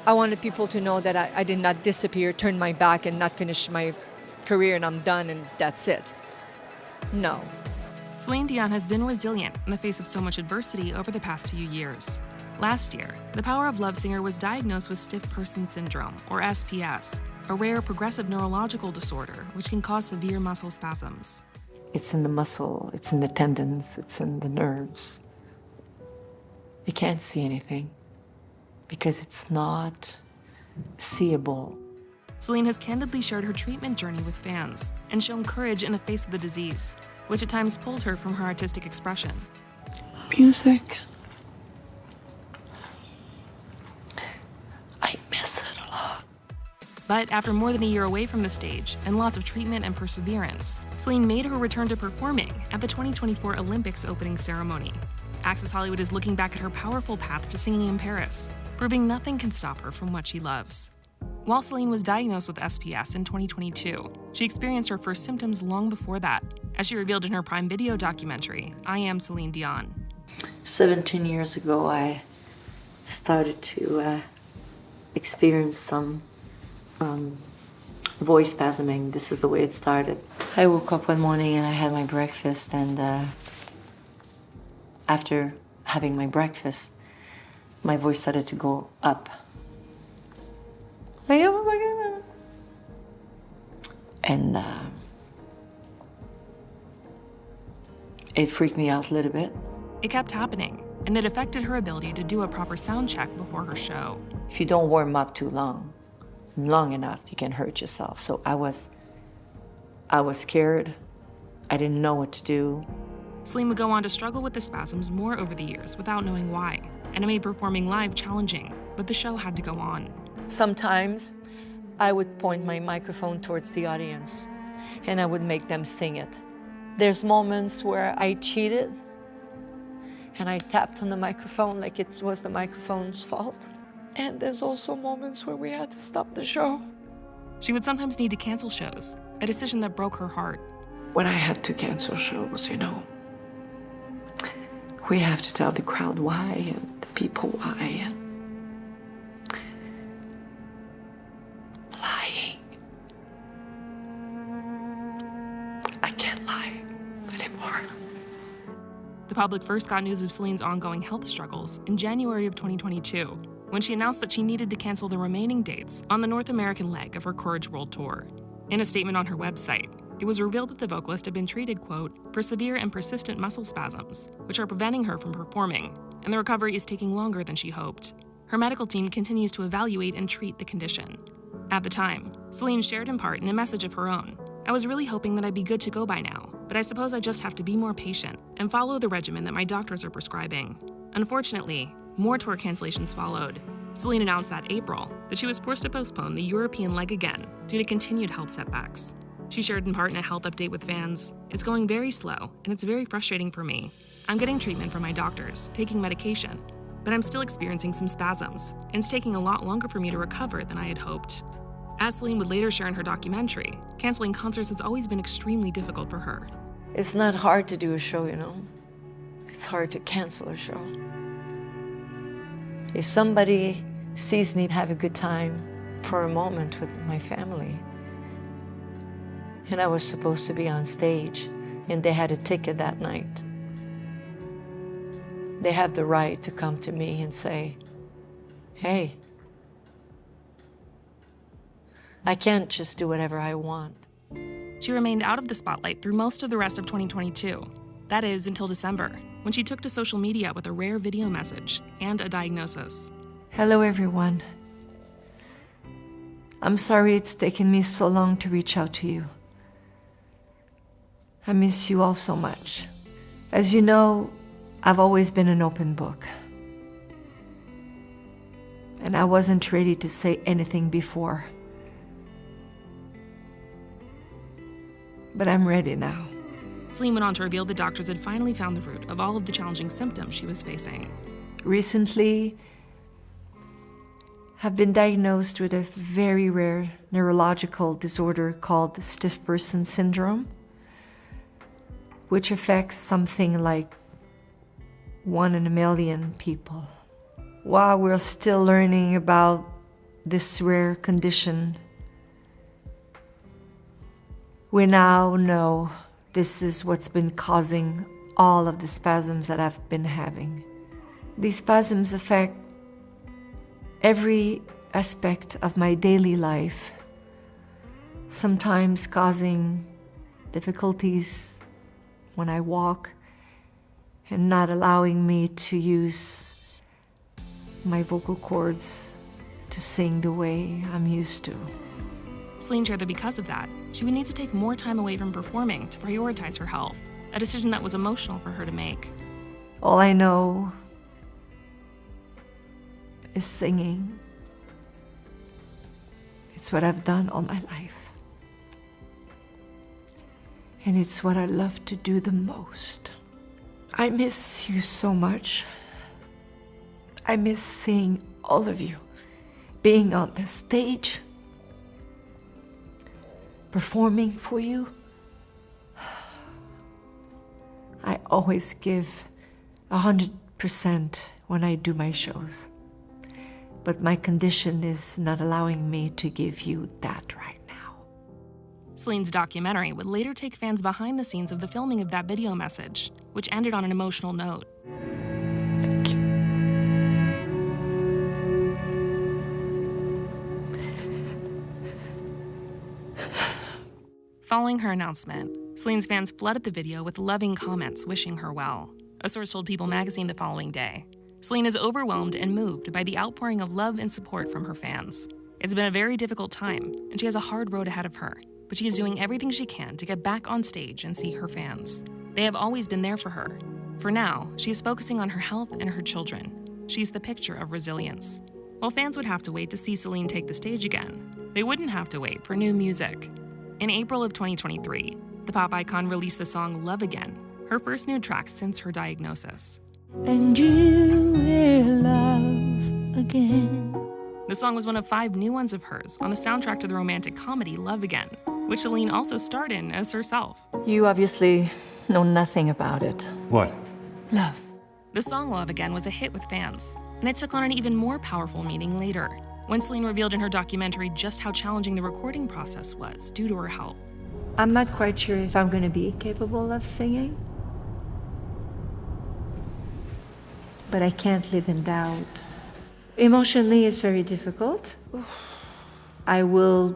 I wanted people to know that I did not disappear, turn my back, and not finish my career and I'm done and that's it. No. Céline Dion has been resilient in the face of so much adversity over the past few years. Last year, the Power of Love singer was diagnosed with stiff person syndrome, or SPS, a rare progressive neurological disorder which can cause severe muscle spasms. It's in the muscle, it's in the tendons, it's in the nerves. You can't see anything because it's not seeable. Céline has candidly shared her treatment journey with fans and shown courage in the face of the disease, which at times pulled her from her artistic expression. Music. I miss it a lot. But after more than a year away from the stage and lots of treatment and perseverance, Céline made her return to performing at the 2024 Olympics opening ceremony. Access Hollywood is looking back at her powerful path to singing in Paris, proving nothing can stop her from what she loves. While Céline was diagnosed with SPS in 2022, she experienced her first symptoms long before that, as she revealed in her Prime Video documentary, I Am Céline Dion. 17 years ago, I started to experience some voice spasming. This is the way it started. I woke up one morning and I had my breakfast, and after having my breakfast, my voice started to go up. And it freaked me out a little bit. It kept happening, and it affected her ability to do a proper sound check before her show. If you don't warm up too long enough, you can hurt yourself. So I was scared. I didn't know what to do. Céline would go on to struggle with the spasms more over the years without knowing why, and it made performing live challenging, but the show had to go on. Sometimes, I would point my microphone towards the audience, and I would make them sing it. There's moments where I cheated, and I tapped on the microphone like it was the microphone's fault. And there's also moments where we had to stop the show. She would sometimes need to cancel shows, a decision that broke her heart. When I had to cancel shows, we have to tell the crowd why and the people why. And lying. I can't lie anymore. The public first got news of Céline's ongoing health struggles in January of 2022, when she announced that she needed to cancel the remaining dates on the North American leg of her Courage World Tour. In a statement on her website, it was revealed that the vocalist had been treated, quote, for severe and persistent muscle spasms, which are preventing her from performing, and the recovery is taking longer than she hoped. Her medical team continues to evaluate and treat the condition. At the time, Céline shared in part in a message of her own, I was really hoping that I'd be good to go by now, but I suppose I just have to be more patient and follow the regimen that my doctors are prescribing. Unfortunately, more tour cancellations followed. Céline announced that April that she was forced to postpone the European leg again due to continued health setbacks. She shared in part in a health update with fans, it's going very slow, and it's very frustrating for me. I'm getting treatment from my doctors, taking medication, but I'm still experiencing some spasms, and it's taking a lot longer for me to recover than I had hoped. As Céline would later share in her documentary, canceling concerts has always been extremely difficult for her. It's not hard to do a show, It's hard to cancel a show. If somebody sees me have a good time for a moment with my family, and I was supposed to be on stage, and they had a ticket that night, they have the right to come to me and say, hey, I can't just do whatever I want. She remained out of the spotlight through most of the rest of 2022. That is, until December, when she took to social media with a rare video message and a diagnosis. Hello, everyone. I'm sorry it's taken me so long to reach out to you. I miss you all so much. As you know, I've always been an open book. And I wasn't ready to say anything before. But I'm ready now. Céline went on to reveal the doctors had finally found the root of all of the challenging symptoms she was facing. Recently, I've been diagnosed with a very rare neurological disorder called stiff person syndrome, which affects something like 1 in a million people. While we're still learning about this rare condition. We now know this is what's been causing all of the spasms that I've been having. These spasms affect every aspect of my daily life, sometimes causing difficulties when I walk and not allowing me to use my vocal cords to sing the way I'm used to. Céline shared that because of that, she would need to take more time away from performing to prioritize her health, a decision that was emotional for her to make. All I know is singing. It's what I've done all my life. And it's what I love to do the most. I miss you so much. I miss seeing all of you, being on the stage, performing for you. I always give 100% when I do my shows. But my condition is not allowing me to give you that right now. Céline's documentary would later take fans behind the scenes of the filming of that video message, which ended on an emotional note. Thank you. Following her announcement, Céline's fans flooded the video with loving comments wishing her well. A source told People magazine the following day, Céline is overwhelmed and moved by the outpouring of love and support from her fans. It's been a very difficult time, and she has a hard road ahead of her, but she is doing everything she can to get back on stage and see her fans. They have always been there for her. For now, she is focusing on her health and her children. She's the picture of resilience. While fans would have to wait to see Céline take the stage again, they wouldn't have to wait for new music. In April of 2023, the pop icon released the song Love Again, her first new track since her diagnosis. And you will love again. The song was one of 5 new ones of hers on the soundtrack to the romantic comedy Love Again, which Céline also starred in as herself. You obviously know nothing about it. What? Love. The song Love Again was a hit with fans, and it took on an even more powerful meaning later, when Céline revealed in her documentary just how challenging the recording process was due to her health. I'm not quite sure if I'm going to be capable of singing, but I can't live in doubt. Emotionally, it's very difficult. I will,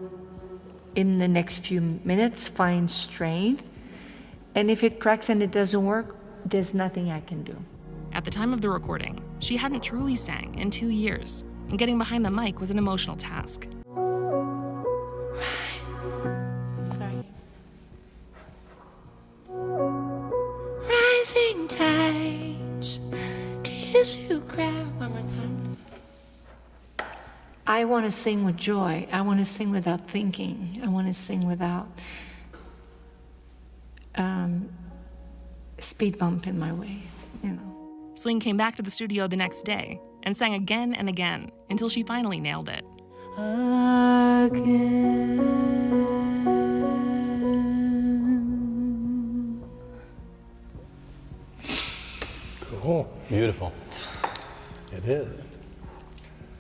in the next few minutes, find strength, and if it cracks and it doesn't work, there's nothing I can do. At the time of the recording, she hadn't truly sang in 2 years, and getting behind the mic was an emotional task. Sorry. Rising tides, tears you cry. One more time. I want to sing with joy. I want to sing without thinking. I want to sing without speed bump in my way, you know. Céline came back to the studio the next day and sang again and again until she finally nailed it. Again. Cool. Beautiful. It is.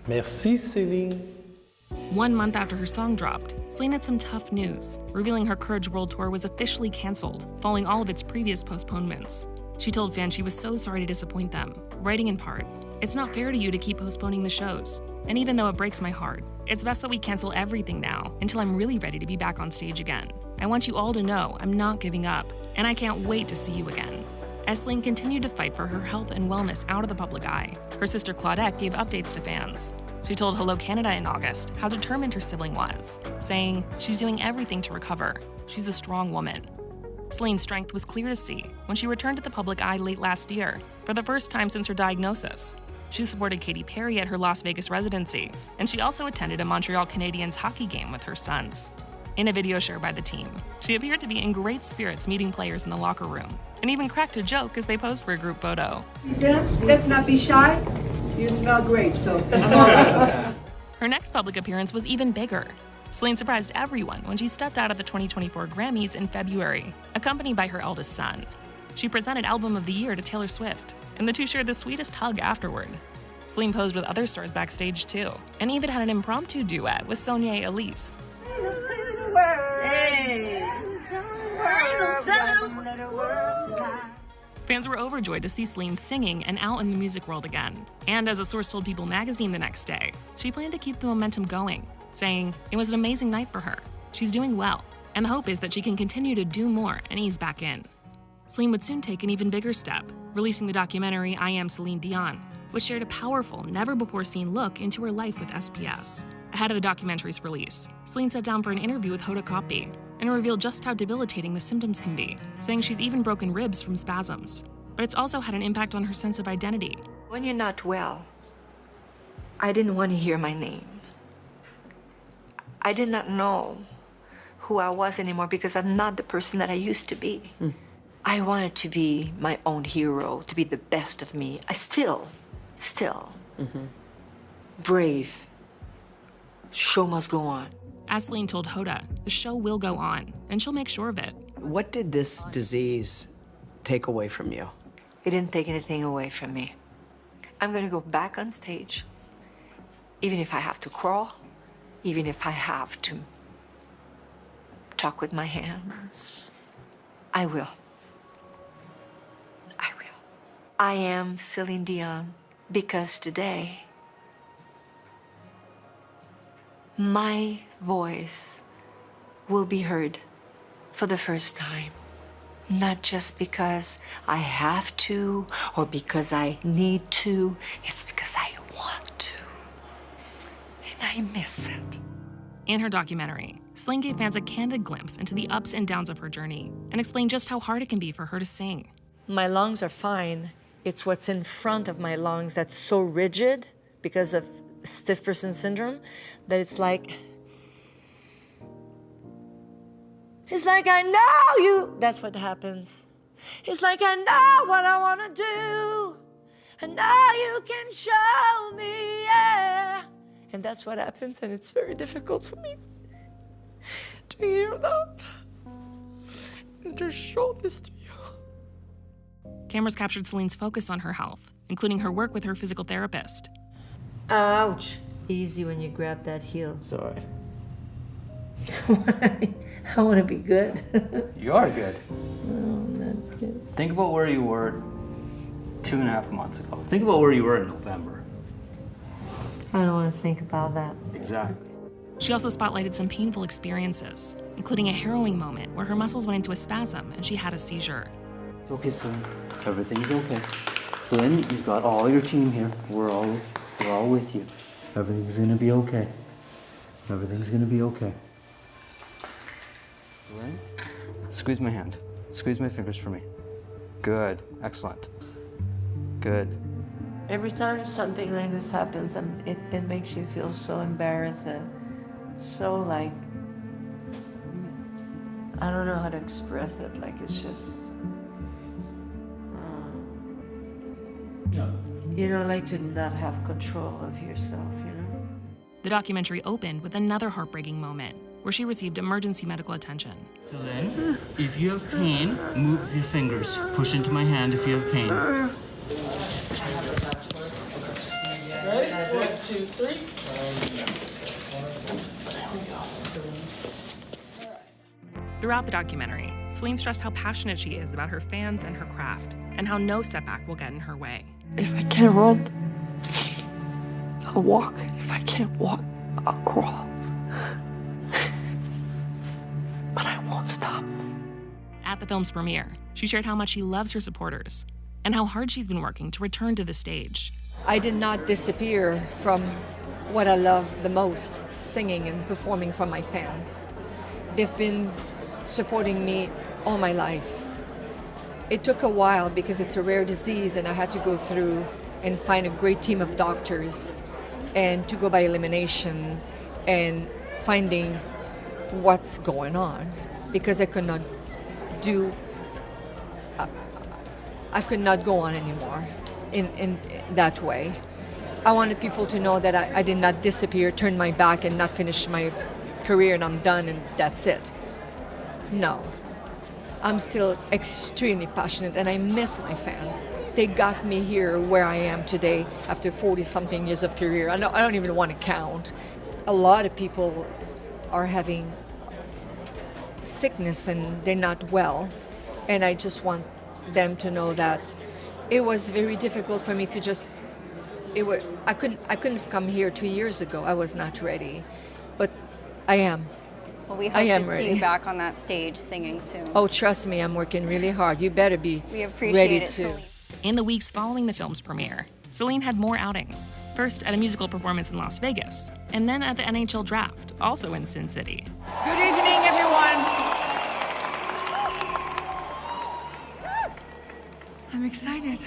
Merci, Céline. 1 month after her song dropped, Céline had some tough news, revealing her Courage World Tour was officially canceled, following all of its previous postponements. She told fans she was so sorry to disappoint them, writing in part, "It's not fair to you to keep postponing the shows. And even though it breaks my heart, it's best that we cancel everything now until I'm really ready to be back on stage again. I want you all to know I'm not giving up, and I can't wait to see you again." As Céline continued to fight for her health and wellness out of the public eye, her sister Kotb gave updates to fans. She told Hello Canada in August how determined her sibling was, saying, "She's doing everything to recover. She's a strong woman." Céline's strength was clear to see when she returned to the public eye late last year, for the first time since her diagnosis. She supported Katy Perry at her Las Vegas residency, and she also attended a Montreal Canadiens hockey game with her sons. In a video shared by the team, she appeared to be in great spirits meeting players in the locker room, and even cracked a joke as they posed for a group photo. Let's not be shy. You smell great, so I'm all right. Her next public appearance was even bigger. Céline surprised everyone when she stepped out at the 2024 Grammys in February, accompanied by her eldest son. She presented Album of the Year to Taylor Swift, and the two shared the sweetest hug afterward. Céline posed with other stars backstage too, and even had an impromptu duet with Sonia Elise. Fans were overjoyed to see Céline singing and out in the music world again. And as a source told People magazine the next day, she planned to keep the momentum going, saying, "It was an amazing night for her. She's doing well, and the hope is that she can continue to do more and ease back in." Céline would soon take an even bigger step, releasing the documentary I Am Céline Dion, which shared a powerful, never-before-seen look into her life with SPS. Ahead of the documentary's release, Céline sat down for an interview with Hoda Kotb and revealed just how debilitating the symptoms can be, saying she's even broken ribs from spasms. But it's also had an impact on her sense of identity. When you're not well, I didn't want to hear my name. I did not know who I was anymore because I'm not the person that I used to be. I wanted to be my own hero, to be the best of me. I still, brave. Show must go on. As Céline told Hoda, the show will go on, and she'll make sure of it. What did this disease take away from you? It didn't take anything away from me. I'm gonna go back on stage, even if I have to crawl, even if I have to talk with my hands. I will. I will. I am Céline Dion because today, my voice will be heard for the first time. Not just because I have to or because I need to, it's because I want to. And I miss it. In her documentary, Céline gave fans a candid glimpse into the ups and downs of her journey and explained just how hard it can be for her to sing. My lungs are fine. It's what's in front of my lungs that's so rigid because of stiff person syndrome that it's like I know you. That's what happens. It's like I know what I want to do. And now you can show me, yeah. And that's what happens, and it's very difficult for me to hear that and to show this to you. Cameras captured Céline's focus on her health, including her work with her physical therapist. Ouch. Easy when you grab that heel. Sorry. I want to be good. You are good. No, I'm not good. Think about where you were 2.5 months ago. Think about where you were in November. I don't want to think about that. Exactly. She also spotlighted some painful experiences, including a harrowing moment where her muscles went into a spasm and she had a seizure. It's okay, Céline. Everything's okay. Céline, you've got all your team here. We're all with you. Everything's gonna be okay. Everything's gonna be okay. Céline, squeeze my hand. Squeeze my fingers for me. Good. Excellent. Good. Every time something like this happens, it makes you feel so embarrassed, so like, I don't know how to express it, like it's just, you don't like to not have control of yourself, you know? The documentary opened with another heartbreaking moment where she received emergency medical attention. Céline, if you have pain, move your fingers. Push into my hand if you have pain. Ready? 1, 2, 3. Throughout the documentary, Céline stressed how passionate she is about her fans and her craft, and how no setback will get in her way. If I can't run, I'll walk. If I can't walk, I'll crawl. But I won't stop. At the film's premiere, she shared how much she loves her supporters and how hard she's been working to return to the stage. I did not disappear from what I love the most, singing and performing for my fans. They've been supporting me all my life. It took a while because it's a rare disease and I had to go through and find a great team of doctors and to go by elimination and finding what's going on because I could not go on anymore in that way. I wanted people to know that I did not disappear, turn my back and not finish my career and I'm done and that's it. No. I'm still extremely passionate and I miss my fans. they got me here where I am today after 40-something years of career. I don't even want to count. A lot of people are having sickness and they're not well. And I just want them to know that it was very difficult for me to just, I couldn't have come here 2 years ago. I was not ready, but I am. Well, we hope to see you back on that stage singing soon. Oh, trust me, I'm working really hard. You better be we appreciate ready it, to. Céline. In the weeks following the film's premiere, Céline had more outings. First at a musical performance in Las Vegas, and then at the NHL Draft, also in Sin City. Good evening, everyone. I'm excited.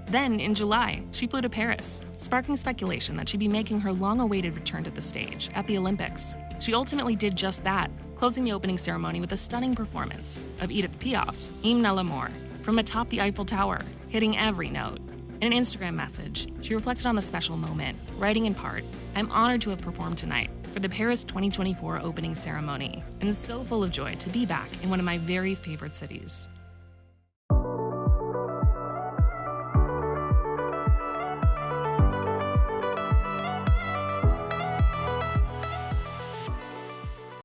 Then, in July, she flew to Paris, sparking speculation that she'd be making her long-awaited return to the stage at the Olympics. She ultimately did just that, closing the opening ceremony with a stunning performance of Edith Piaf's Hymne à l'amour from atop the Eiffel Tower, hitting every note. In an Instagram message, she reflected on the special moment, writing in part, "I'm honored to have performed tonight for the Paris 2024 opening ceremony, and so full of joy to be back in one of my very favorite cities."